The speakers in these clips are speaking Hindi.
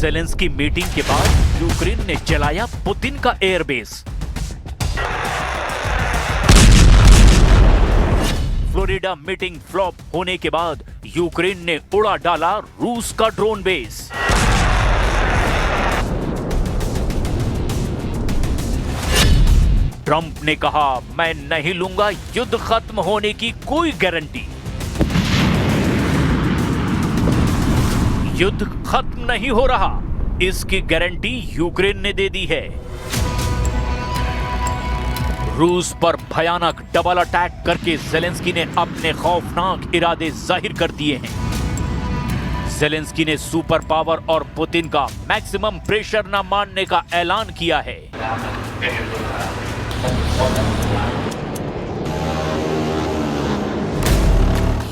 जेलेंस्की मीटिंग के बाद यूक्रेन ने जलाया पुतिन का एयरबेस। फ्लोरिडा मीटिंग फ्लॉप होने के बाद यूक्रेन ने उड़ा डाला रूस का ड्रोन बेस। ट्रंप ने कहा, मैं नहीं लूंगा युद्ध खत्म होने की कोई गारंटी। युद्ध खत्म नहीं हो रहा, इसकी गारंटी यूक्रेन ने दे दी है। रूस पर भयानक डबल अटैक करके जेलेंस्की ने अपने खौफनाक इरादे जाहिर कर दिए हैं। जेलेंस्की ने सुपर पावर और पुतिन का मैक्सिमम प्रेशर न मानने का ऐलान किया है।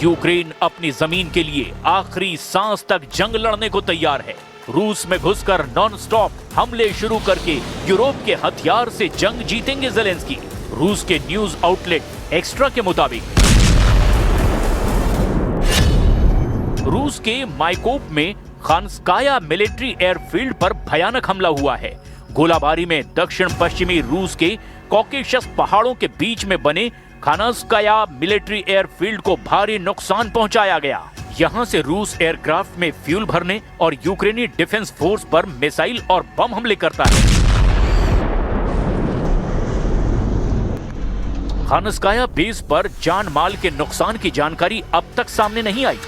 यूक्रेन अपनी जमीन के लिए आखिरी सांस तक जंग लड़ने को तैयार है। रूस में घुसकर नॉन स्टॉप हमले शुरू करके यूरोप के हथियार से जंग जीतेंगे जेलेंस्की। रूस के न्यूज आउटलेट एक्स्ट्रा के मुताबिक रूस के माइकोव में खानस्काया मिलिट्री एयरफील्ड पर भयानक हमला हुआ है। गोलाबारी में दक्षिण पश्चिमी रूस के कॉकेशस पहाड़ों के बीच में बने खानस्काया मिलिट्री एयरफील्ड को भारी नुकसान पहुंचाया गया। यहां से रूस एयरक्राफ्ट में फ्यूल भरने और यूक्रेनी डिफेंस फोर्स पर मिसाइल और बम हमले करता है। खानस्काया बेस पर जान माल के नुकसान की जानकारी अब तक सामने नहीं आई,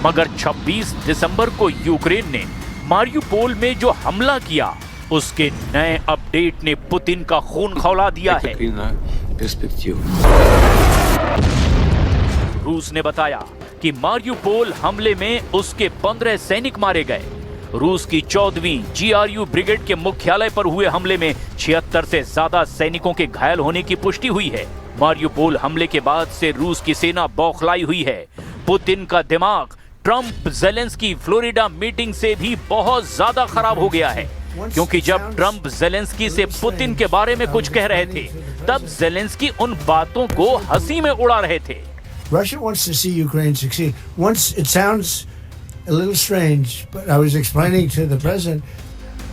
मगर 26 दिसंबर को यूक्रेन ने मारियुपोल में जो हमला किया उसके नए अपडेट ने पुतिन का खून खौला दिया है। रूस ने बताया कि मारियुपोल हमले में उसके 15 सैनिक मारे गए। रूस की 14वीं GRU ब्रिगेड के मुख्यालय पर हुए हमले में 76 से ज्यादा सैनिकों के घायल होने की पुष्टि हुई है। मारियुपोल हमले के बाद से रूस की सेना बौखलाई हुई है। पुतिन का दिमाग ट्रंप जेलेंस्की फ्लोरिडा मीटिंग से भी बहुत ज्यादा खराब हो गया है, क्योंकि जब ट्रंप जेलेंस्की से पुतिन के बारे में कुछ कह रहे थे तब जेलेंस्की उन बातों को हंसी में उड़ा रहे थे। Russia wants to see Ukraine succeed. Once it sounds a little strange, but I was explaining to the president.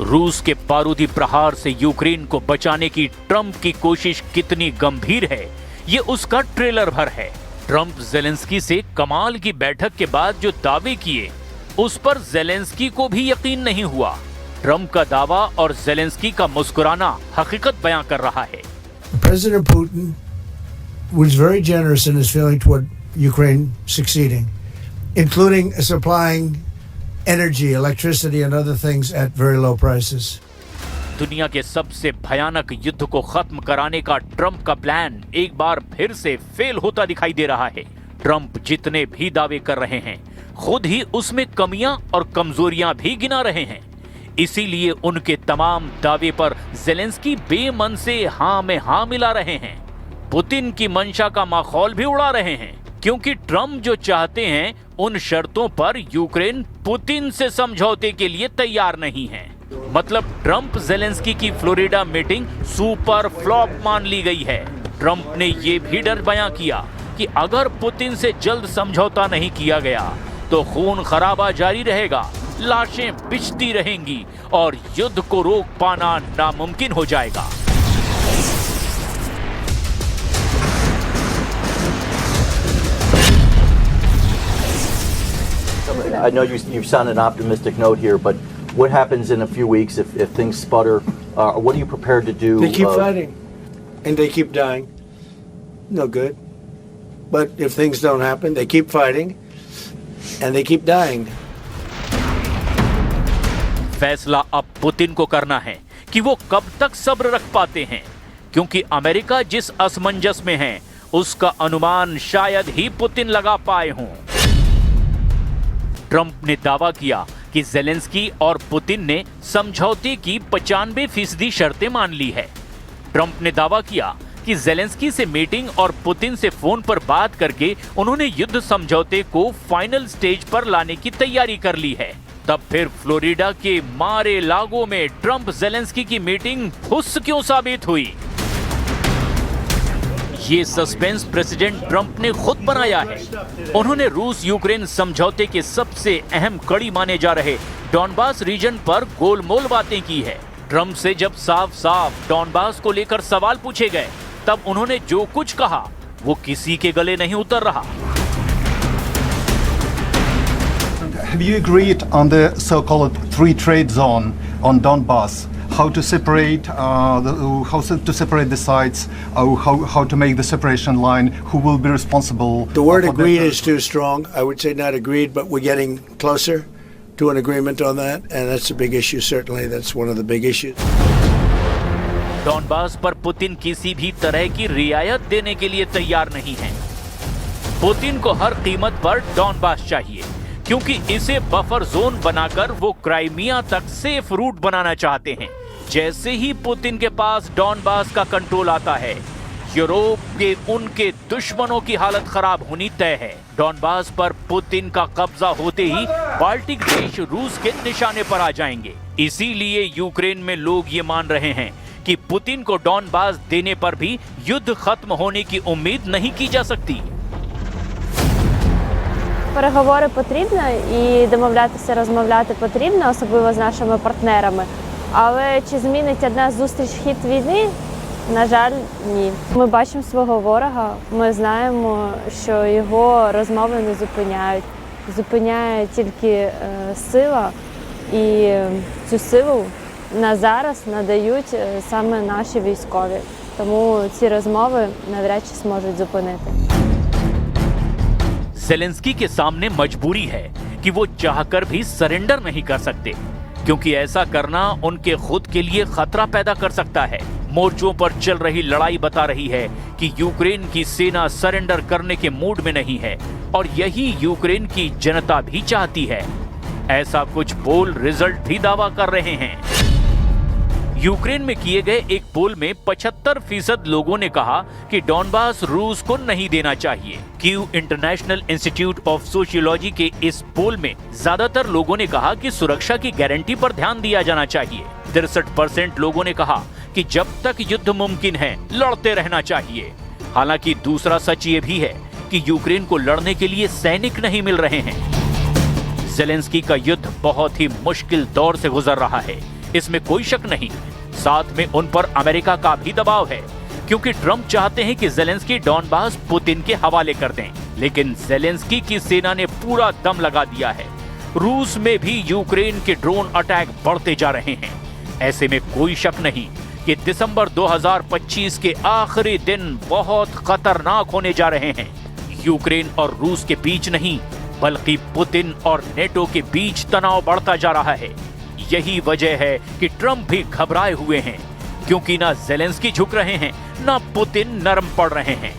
रूस के बारूदी प्रहार से यूक्रेन को बचाने की ट्रंप की कोशिश कितनी गंभीर है, ये उसका ट्रेलर भर है। ट्रंप जेलेंस्की से कमाल की बैठक के बाद जो दावे किए उस पर जेलेंस्की को भी यकीन नहीं हुआ। ट्रंप का दावा और जेलेंस्की का मुस्कुराना हकीकत बयां कर रहा है। President Putin was very generous in his feeling toward Ukraine succeeding, including supplying energy, electricity and other things at very low prices. दुनिया के सबसे भयानक युद्ध को खत्म कराने का ट्रंप का प्लान एक बार फिर से फेल होता दिखाई दे रहा है। ट्रंप जितने भी दावे कर रहे हैं खुद ही उसमें कमियां और कमजोरियां भी गिना रहे हैं। इसीलिए उनके तमाम दावे पर जेलेंस्की बेमन से हां में हां मिला रहे हैं। पुतिन की मंशा का माखौल भी उड़ा रहे हैं, क्योंकि ट्रंप जो चाहते हैं उन शर्तों पर यूक्रेन पुतिन से समझौते के लिए तैयार नहीं है। मतलब ट्रंप जेलेंस्की की फ्लोरिडा मीटिंग सुपर फ्लॉप मान ली गई है। ट्रंप ने यह भी डर बयां किया कि अगर पुतिन से जल्द समझौता नहीं किया गया तो खून खराबा जारी रहेगा, लाशें बिछती रहेंगी और युद्ध को रोक पाना नामुमकिन हो जाएगा। I know you sound an optimistic note here, but what happens in a few weeks if things sputter? What are you prepared to do? They keep fighting, and they keep dying. No good. But if things don't happen, they keep fighting, and they keep dying. फैसला अब पुतिन को करना है कि वो कब तक सब्र रख पाते हैं, क्योंकि अमेरिका जिस असमंजस में है उसका अनुमान शायद ही पुतिन लगा पाए हों। ट्रंप ने दावा किया कि जेलेंस्की और पुतिन ने समझौते की 95% शर्तें मान ली है। ट्रंप ने दावा किया कि जेलेंस्की से मीटिंग और पुतिन से फोन पर बात करके उन्होंने युद्ध समझौते को फाइनल स्टेज पर लाने की तैयारी कर ली है। तब फिर फ्लोरिडा के मारे लागो में ट्रंप जेलेंस्की की मीटिंग फुस क्यों साबित हुई? ये सस्पेंस प्रेसिडेंट ट्रंप ने खुद बनाया है। उन्होंने रूस यूक्रेन समझौते के सबसे अहम कड़ी माने जा रहे डॉनबास रीजन पर गोलमोल बातें की है। ट्रंप से जब साफ साफ डॉनबास को लेकर सवाल पूछे गए, तब उन्होंने जो कुछ कहा वो किसी के गले नहीं उतर रहा। Have you agreed on the so-called free trade zone on Donbass? How to separate the sites? How to make the separation line? Who will be responsible? The word for agreed that? is too strong. I would say not agreed, but we're getting closer to an agreement on that, and that's a big issue. Certainly, that's one of the big issues. Donbas पर पुतिन किसी भी तरह की रियायत देने के लिए तैयार नहीं है। पुतिन को हर कीमत पर डॉनबास चाहिए, क्योंकि इसे बफर जोन बनाकर वो क्राइमिया तक सेफ रूट बनाना चाहते हैं। जैसे ही पुतिन के पास डॉनबास का कंट्रोल आता है, यूरोप के उनके दुश्मनों की हालत खराब होनी तय है। डॉनबास पर पुतिन का कब्जा होते ही बाल्टिक देश रूस के निशाने पर आ जाएंगे। इसीलिए यूक्रेन में लोग ये मान रहे हैं कि पुतिन को डॉनबास देने पर भी युद्ध खत्म होने की उम्मीद नहीं की जा सकती। Переговори потрібно і домовлятися, розмовляти потрібно, особливо з нашими партнерами. Але чи змінить одна зустріч хід війни? На жаль, ні. Ми бачимо свого ворога, ми знаємо, що його розмови не зупиняють. Зупиняє тільки сила, і цю силу на зараз надають саме наші військові. Тому ці розмови навряд чи зможуть зупинити. ज़ेलेंस्की के सामने मजबूरी है कि वो चाहकर भी सरेंडर नहीं कर सकते, क्योंकि ऐसा करना उनके खुद के लिए खतरा पैदा कर सकता है। मोर्चों पर चल रही लड़ाई बता रही है कि यूक्रेन की सेना सरेंडर करने के मूड में नहीं है, और यही यूक्रेन की जनता भी चाहती है। ऐसा कुछ पोल रिजल्ट भी दावा कर रहे हैं। यूक्रेन में किए गए एक पोल में 75% लोगों ने कहा कि डॉनबास रूस को नहीं देना चाहिए। Kyiv international institute of sociology के इस पोल में ज्यादातर लोगों ने कहा कि सुरक्षा की गारंटी पर ध्यान दिया जाना चाहिए। 63% लोगों ने कहा कि जब तक युद्ध मुमकिन है लड़ते रहना चाहिए। हालांकि दूसरा सच ये भी है कि यूक्रेन को लड़ने के लिए सैनिक नहीं मिल रहे हैं। ज़ेलेंस्की का युद्ध बहुत ही मुश्किल दौर से गुजर रहा है, इसमें कोई शक नहीं। साथ में उन पर अमेरिका का भी दबाव है, क्योंकि ट्रंप चाहते हैं कि ज़ेलेंस्की डॉनबास पुतिन के हवाले कर दें, लेकिन ज़ेलेंस्की की सेना ने पूरा दम लगा दिया है। रूस में भी यूक्रेन के ड्रोन अटैक बढ़ते जा रहे हैं। ऐसे में कोई शक नहीं कि दिसंबर 2025 के आखिरी दिन बहुत खतरनाक होने जा रहे हैं। यूक्रेन और रूस के बीच नहीं, बल्कि पुतिन और नेटो के बीच तनाव बढ़ता जा रहा है। यही वजह है कि ट्रंप भी घबराए हुए हैं, क्योंकि ना ज़ेलेंस्की झुक रहे हैं, ना पुतिन नरम पड़ रहे हैं।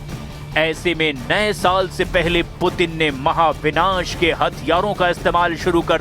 ऐसे में नए साल से पहले पुतिन ने महाविनाश के हथियारों का इस्तेमाल शुरू कर